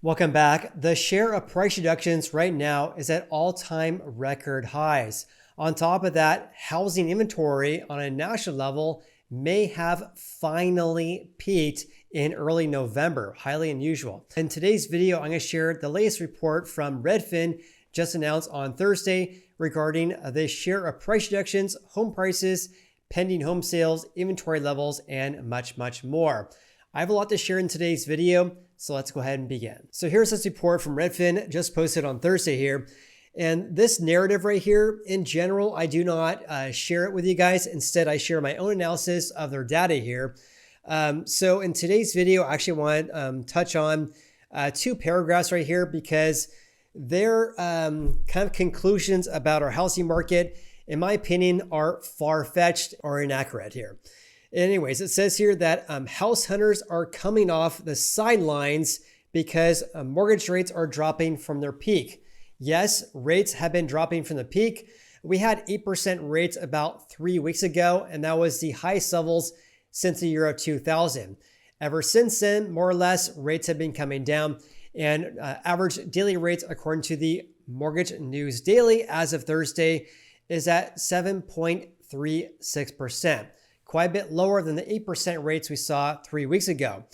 Welcome back. The share of price reductions right now is at all-time record highs. On top of that, housing inventory on a national level may have finally peaked in early November, highly unusual. In today's video, I'm going to share the latest report from Redfin just announced on Thursday regarding the share of price reductions, home prices, pending home sales, inventory levels, and much, much more. I have a lot to share in today's video, so let's go ahead and begin. So here's this report from Redfin just posted on Thursday here. And this narrative right here, in general, I do not share it with you guys. Instead, I share my own analysis of their data here. So in today's video, I actually want to touch on two paragraphs right here because they're kind of conclusions about our housing market, in my opinion, are far-fetched or inaccurate here. Anyways, it says here that house hunters are coming off the sidelines because mortgage rates are dropping from their peak. Yes, rates have been dropping from the peak. We had 8% rates about 3 weeks ago, and that was the highest levels since the year of 2000. Ever since then, more or less, rates have been coming down, and average daily rates, according to the Mortgage News Daily, as of Thursday, is at 7.36%. Quite a bit lower than the 8% rates we saw 3 weeks ago.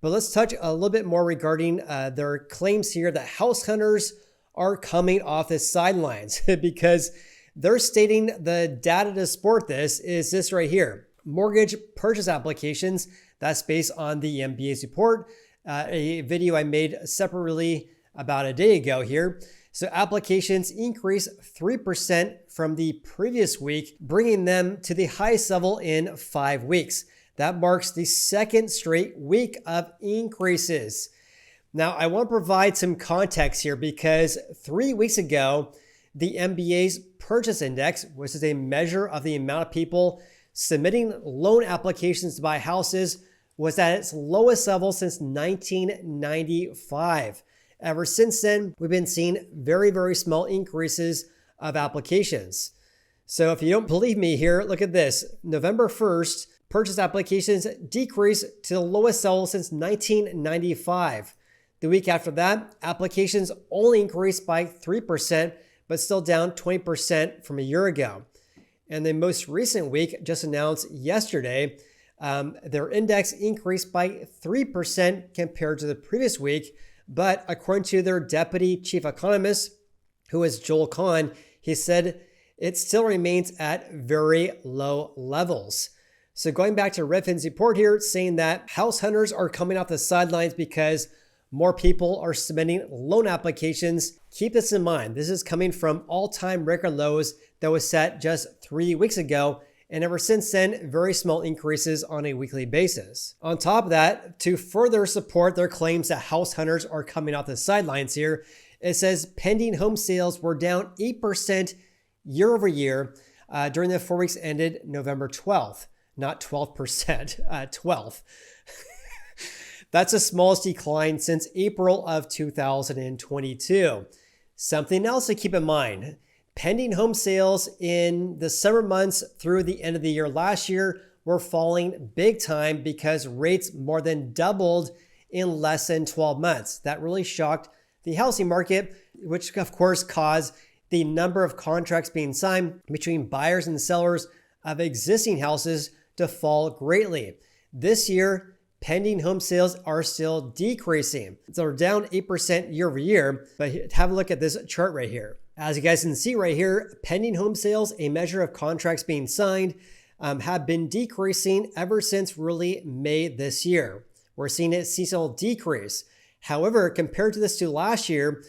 But let's touch a little bit more regarding their claims here that house hunters are coming off the sidelines because they're stating the data to support this is this right here. Mortgage purchase applications, that's based on the MBA's report, a video I made separately about a day ago here. So applications increased 3% from the previous week, bringing them to the highest level in 5 weeks. That marks the second straight week of increases. Now, I want to provide some context here because 3 weeks ago, the MBA's purchase index, which is a measure of the amount of people submitting loan applications to buy houses, was at its lowest level since 1995. Ever since then, we've been seeing very, very small increases of applications. So if you don't believe me here, look at this. November 1st, purchase applications decreased to the lowest level since 1995. The week after that, applications only increased by 3%, but still down 20% from a year ago. And the most recent week, just announced yesterday, their index increased by 3% compared to the previous week. But according to their deputy chief economist, who is Joel Kahn, he said it still remains at very low levels. So going back to Redfin's report here, saying that house hunters are coming off the sidelines because more people are submitting loan applications. Keep this in mind. This is coming from all-time record lows that was set just 3 weeks ago. And ever since then, very small increases on a weekly basis. On top of that, to further support their claims that house hunters are coming off the sidelines here, it says pending home sales were down 8% year over year during the 4 weeks ended November 12th. Not 12%, 12th. That's the smallest decline since April of 2022. Something else to keep in mind. Pending home sales in the summer months through the end of the year last year were falling big time because rates more than doubled in less than 12 months. That really shocked the housing market, which of course caused the number of contracts being signed between buyers and sellers of existing houses to fall greatly. This year, pending home sales are still decreasing. So they're down 8% year over year, but have a look at this chart right here. As you guys can see right here, pending home sales, a measure of contracts being signed, have been decreasing ever since really May this year. We're seeing a seasonal decrease. However, compared to last year,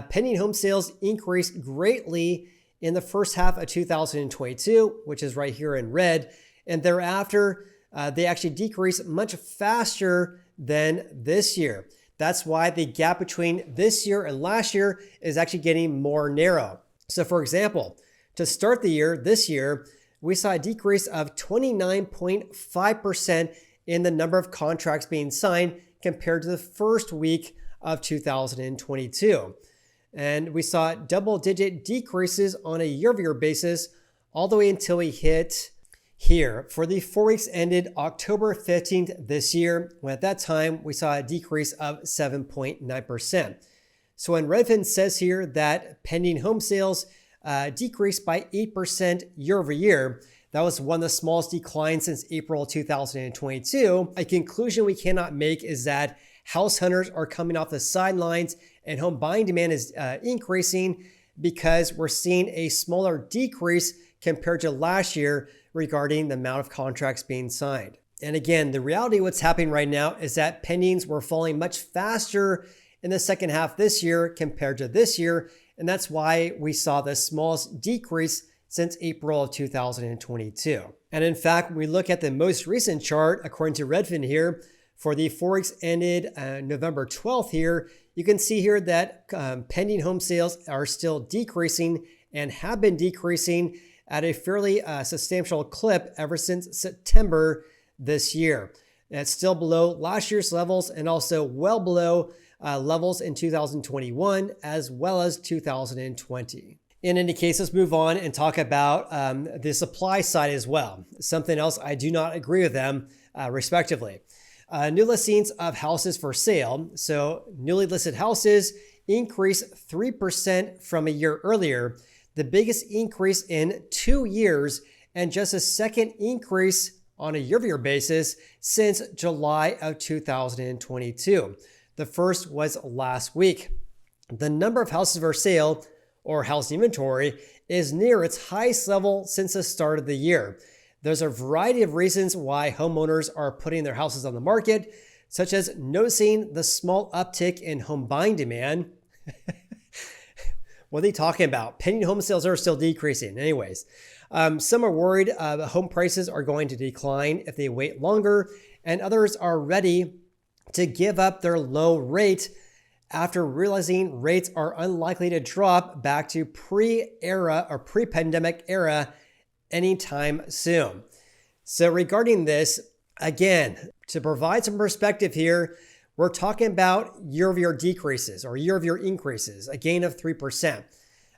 pending home sales increased greatly in the first half of 2022, which is right here in red. And thereafter, they actually decreased much faster than this year. That's why the gap between this year and last year is actually getting more narrow. So for example, to start the year, this year, we saw a decrease of 29.5% in the number of contracts being signed compared to the first week of 2022. And we saw double-digit decreases on a year-over-year basis all the way until we hit here for the 4 weeks ended October 15th this year, when at that time we saw a decrease of 7.9%. So when Redfin says here that pending home sales decreased by 8% year over year, that was one of the smallest declines since April 2022. A conclusion we cannot make is that house hunters are coming off the sidelines and home buying demand is increasing, because we're seeing a smaller decrease compared to last year regarding the amount of contracts being signed. And again, the reality of what's happening right now is that pendings were falling much faster in the second half this year compared to this year. And that's why we saw the smallest decrease since April of 2022. And in fact, when we look at the most recent chart, according to Redfin here, for the 4 weeks ended November 12th here, you can see here that pending home sales are still decreasing and have been decreasing at a fairly substantial clip ever since September this year. It's still below last year's levels and also well below levels in 2021 as well as 2020. In any case, let's move on and talk about the supply side as well. Something else I do not agree with them, respectively. New listings of houses for sale. So newly listed houses increased 3% from a year earlier, the biggest increase in 2 years, and just a second increase on a year-over-year basis since July of 2022. The first was last week. The number of houses for sale, or house inventory, is near its highest level since the start of the year. There's a variety of reasons why homeowners are putting their houses on the market, such as noticing the small uptick in home buying demand. What are they talking about? Pending home sales are still decreasing. Anyways, some are worried home prices are going to decline if they wait longer, and others are ready to give up their low rate after realizing rates are unlikely to drop back to pre-pandemic era anytime soon. So regarding this, again, to provide some perspective here, we're talking about year-over-year decreases or year-over-year increases, a gain of 3%.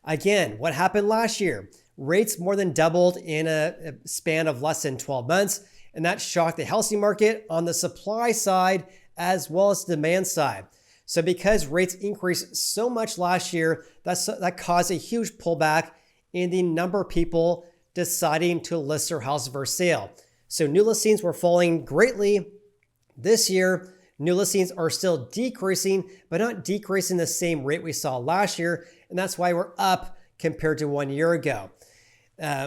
Again, what happened last year? Rates more than doubled in a span of less than 12 months, and that shocked the housing market on the supply side as well as demand side. So because rates increased so much last year, that caused a huge pullback in the number of people deciding to list their house for sale. So new listings were falling greatly this year. New listings are still decreasing, but not decreasing the same rate we saw last year. And that's why we're up compared to 1 year ago.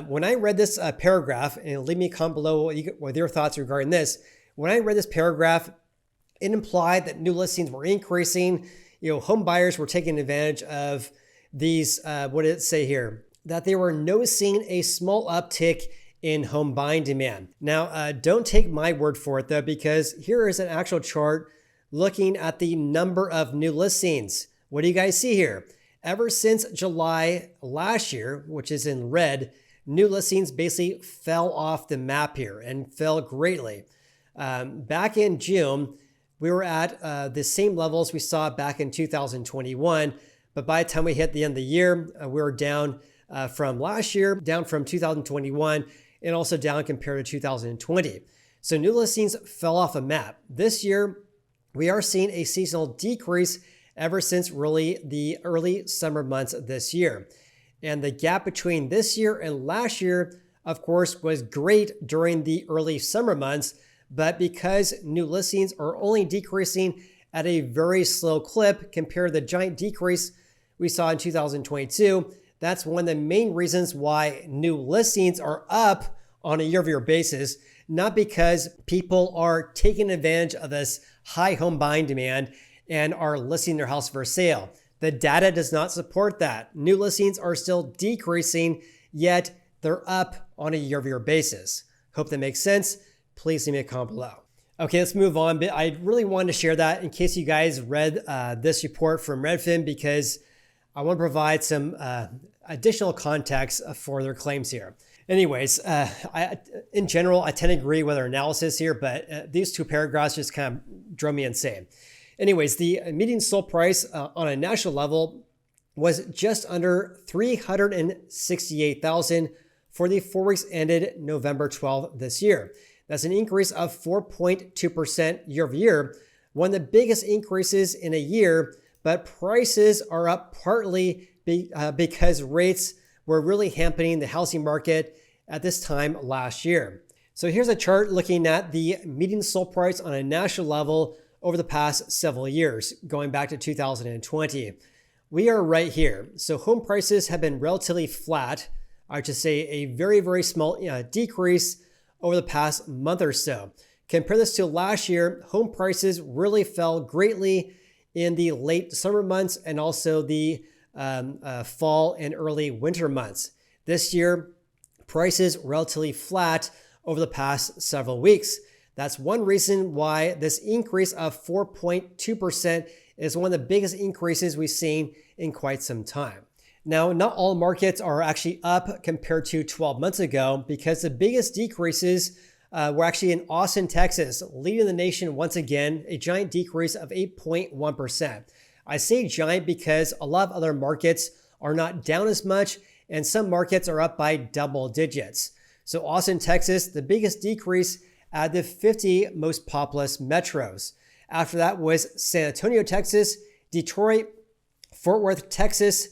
When I read this paragraph, and leave me a comment below with your thoughts regarding this. When I read this paragraph, it implied that new listings were increasing. Home buyers were taking advantage of these, what did it say here? That they were noticing a small uptick in home buying demand. Now, don't take my word for it though, because here is an actual chart looking at the number of new listings. What do you guys see here? Ever since July last year, which is in red, new listings basically fell off the map here and fell greatly. Back in June, we were at the same levels we saw back in 2021, but by the time we hit the end of the year, we were down from last year, down from 2021, and also down compared to 2020. So new listings fell off a map. This year, we are seeing a seasonal decrease ever since really the early summer months this year. And the gap between this year and last year, of course, was great during the early summer months, but because new listings are only decreasing at a very slow clip compared to the giant decrease we saw in 2022, that's one of the main reasons why new listings are up on a year-over-year basis, not because people are taking advantage of this high home buying demand and are listing their house for sale. The data does not support that. New listings are still decreasing, yet they're up on a year-over-year basis. Hope that makes sense. Please leave me a comment below. Okay, let's move on. But I really wanted to share that in case you guys read this report from Redfin, because I want to provide some additional context for their claims here. Anyways, in general, I tend to agree with their analysis here, but these two paragraphs just kind of drove me insane. Anyways, the median sold price on a national level was just under $368,000 for the 4 weeks ended November 12th this year. That's an increase of 4.2% year over year, one of the biggest increases in a year, but prices are up partly because rates were really hampering the housing market at this time last year. So here's a chart looking at the median sold price on a national level over the past several years, going back to 2020. We are right here. So home prices have been relatively flat. I should say a very, very small decrease over the past month or so. Compare this to last year, home prices really fell greatly in the late summer months and also the fall and early winter months. This year, prices relatively flat over the past several weeks. That's one reason why this increase of 4.2% is one of the biggest increases we've seen in quite some time. Now, not all markets are actually up compared to 12 months ago because the biggest decreases were actually in Austin, Texas, leading the nation once again, a giant decrease of 8.1%. I say giant because a lot of other markets are not down as much, and some markets are up by double digits. So Austin, Texas, the biggest decrease at the 50 most populous metros. After that was San Antonio, Texas, Detroit, Fort Worth, Texas,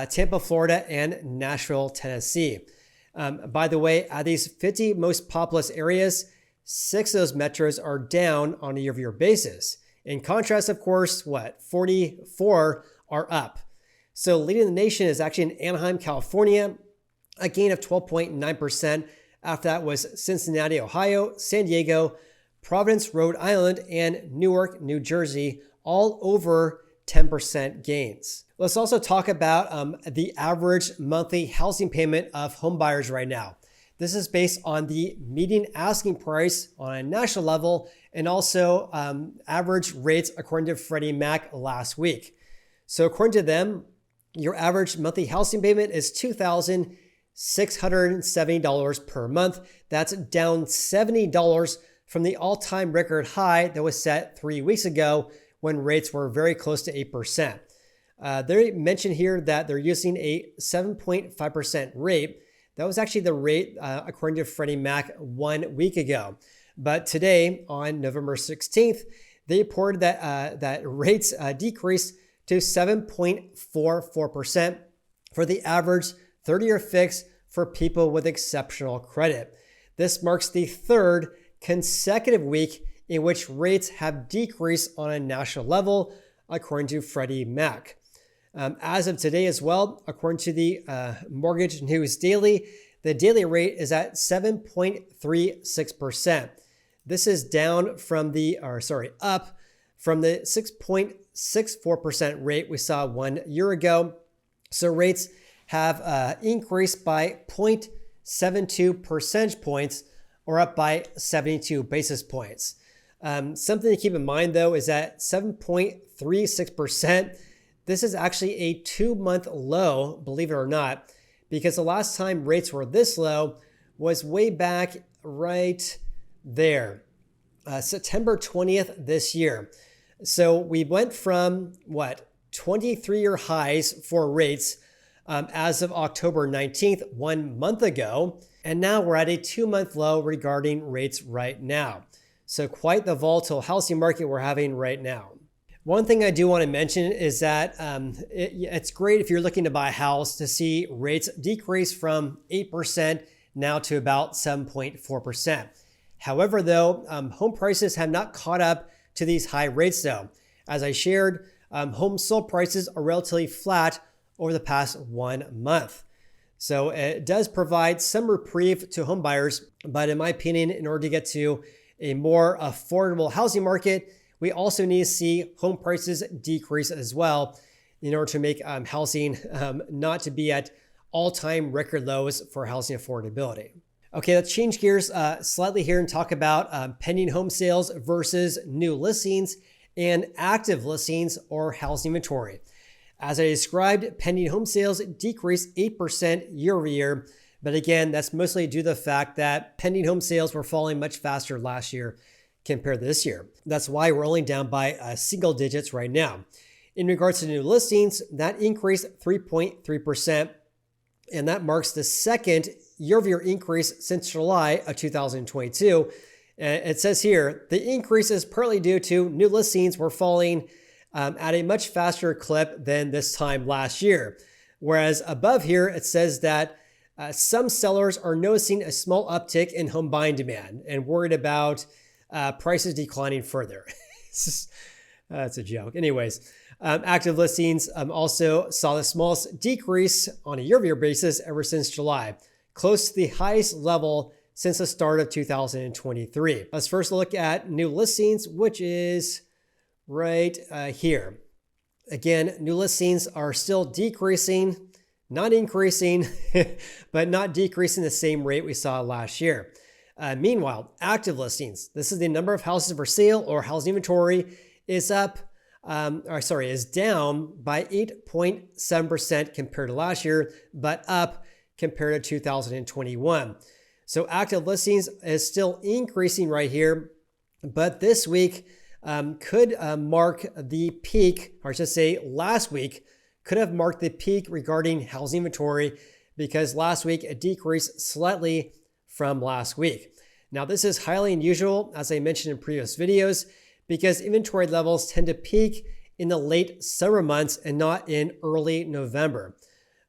Tampa, Florida, and Nashville, Tennessee. By the way, at these 50 most populous areas, 6 of those metros are down on a year-over-year basis. In contrast, of course, 44 are up. So leading the nation is actually in Anaheim, California, a gain of 12.9%. After that was Cincinnati, Ohio, San Diego, Providence, Rhode Island, and Newark, New Jersey, all over 10% gains. Let's also talk about the average monthly housing payment of homebuyers right now. This is based on the median asking price on a national level and also average rates according to Freddie Mac last week. So according to them, your average monthly housing payment is $2,670 per month. That's down $70 from the all-time record high that was set 3 weeks ago when rates were very close to 8%. They mentioned here that they're using a 7.5% rate. That was actually the rate according to Freddie Mac 1 week ago. But today, on November 16th, they reported that rates decreased to 7.44% for the average 30-year fix for people with exceptional credit. This marks the third consecutive week in which rates have decreased on a national level, according to Freddie Mac. As of today as well, according to the Mortgage News Daily, the daily rate is at 7.36%. This is up from the 6.64% rate we saw 1 year ago. So rates have increased by 0.72 percentage points, or up by 72 basis points. Something to keep in mind, though, is that 7.36%, this is actually a 2-month low, believe it or not, because the last time rates were this low was way back right there, September 20th this year. So we went from 23-year highs for rates as of October 19th, 1 month ago, and now we're at a 2-month low regarding rates right now. So quite the volatile housing market we're having right now. One thing I do want to mention is that it's great if you're looking to buy a house to see rates decrease from 8% now to about 7.4%. However, though, home prices have not caught up to these high rates though. As I shared, home sold prices are relatively flat over the past 1 month. So it does provide some reprieve to home buyers, but in my opinion, in order to get to a more affordable housing market, we also need to see home prices decrease as well in order to make housing not to be at all-time record lows for housing affordability. Okay, let's change gears slightly here and talk about pending home sales versus new listings and active listings or housing inventory. As I described, pending home sales decreased 8% year over year. But again, that's mostly due to the fact that pending home sales were falling much faster last year compared to this year. That's why we're only down by single digits right now. In regards to new listings, that increased 3.3%. And that marks the second year-over-year increase since July of 2022. It says here, the increase is partly due to new listings were falling at a much faster clip than this time last year. Whereas above here, it says that some sellers are noticing a small uptick in home buying demand and worried about prices declining further. That's a joke. Anyways, active listings also saw the smallest decrease on a year-over-year basis ever since July, close to the highest level since the start of 2023. Let's first look at new listings, which is right here. Again, new listings are still decreasing, not increasing, but not decreasing the same rate we saw last year. Meanwhile, active listings, this is the number of houses for sale or housing inventory, is down by 8.7% compared to last year, but up compared to 2021. So active listings is still increasing right here, but this week could mark the peak, or I should say last week could have marked the peak regarding housing inventory, because last week it decreased slightly from last week. Now this is highly unusual, as I mentioned in previous videos, because inventory levels tend to peak in the late summer months and not in early November.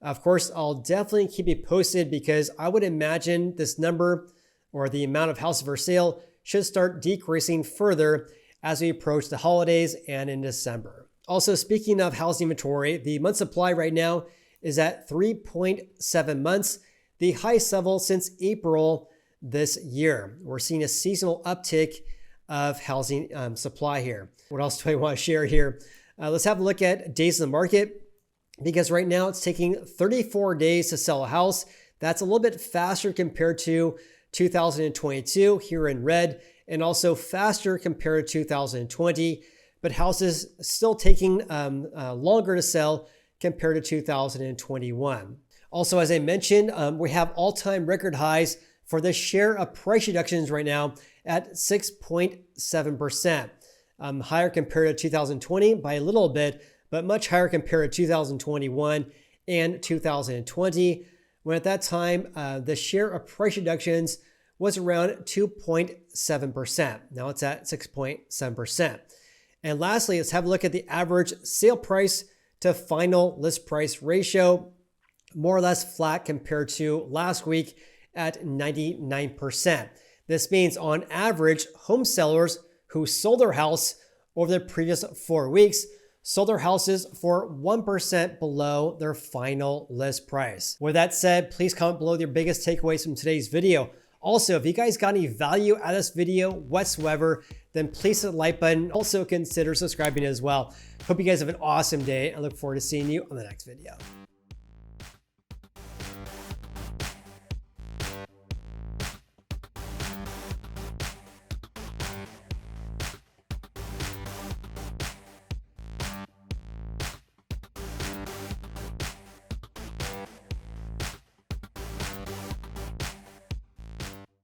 Of course, I'll definitely keep you posted, because I would imagine this number, or the amount of houses for sale, should start decreasing further as we approach the holidays and in December. Also, speaking of housing inventory, the month supply right now is at 3.7 months, the highest level since April this year. We're seeing a seasonal uptick of housing supply here. What else do I want to share here? Let's have a look at days in the market, because right now it's taking 34 days to sell a house. That's a little bit faster compared to 2022 here in red, and also faster compared to 2020, but houses still taking longer to sell compared to 2021. Also, as I mentioned, we have all-time record highs for the share of price reductions right now at 6.7%. Higher compared to 2020 by a little bit, but much higher compared to 2021 and 2020, when at that time, the share of price reductions was around 2.7%. Now it's at 6.7%. And lastly, let's have a look at the average sale price to final list price ratio, more or less flat compared to last week at 99%. This means on average, home sellers who sold their house over the previous 4 weeks sold their houses for 1% below their final list price. With that said, please comment below your biggest takeaways from today's video. Also, if you guys got any value out of this video whatsoever, then please hit the like button. Also consider subscribing as well. Hope you guys have an awesome day. I look forward to seeing you on the next video.